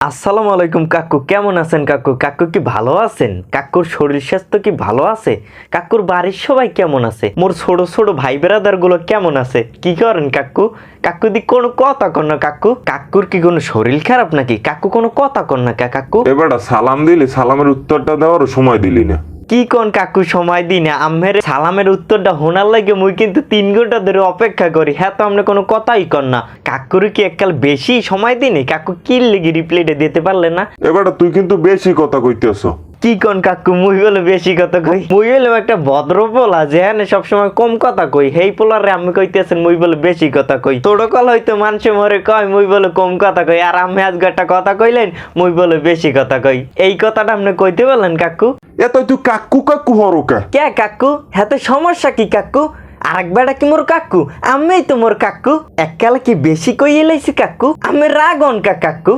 আসসালামু আলাইকুম কাকু, কেমন আছেন কাকু? কাকু কি ভালো আছেন? কাকুর শরীর স্বাস্থ্য কি ভালো আছে? কাকুর বাড়ির সবাই কেমন আছে? মোর ছোট ছোট ভাই বেড়াদার গুলো কেমন আছে? কি করেন কাকু? কাকু দি কোনো কথা কন না কাকু? কাকুর কি কোনো শরীর খারাপ নাকি? কাকু কোনো কথা কন না কাকু? এবারটা সালাম দিলি, সালামের উত্তরটা দেওয়ারও সময় দিলি না। কি কোন কাকু সময় দিই না? আম্মের সালামের উত্তরটা হোনার লাগে মুই কিন্তু 3 ঘন্টা ধরে অপেক্ষা করি। হ্যাঁ তো আপনি কোনো কথাই কর না। কাকুর কি এককাল বেশি সময় দিনি? কাকু কি লেগে রিপ্লাইটা দিতে পারলেন না? এবারটা তুই কিন্তু বেশি কথা কইতেছ। কি কোন কাকু? মুই বলে বেশি কথা কই? মুই হইলাম একটা ভদ্র পোলা যে হ্যাঁ সবসময় কম কথা কই। হেই পোলারে আমি কইতেছেন মুই বলে বেশি কথা কই। ছোট কাল হয়তো মানুষে মরে কয় মুই বলে কম কথা কই, আর আমি আজকে একটা কথা কইলেন মুই বলে বেশি কথা কই। এই কথাটা আপনি কইতে পারলেন কাকু? এত তুই কাকু কাকু হরকে। কে কাকু? হাতে সমস্যা কি কাকু? আরেক বেড়া কি মোর কাকু? আমি তো মোর কাকু। এককালে কি বেশি কই এলাইছি কাকু? আমি রাগন কাকু।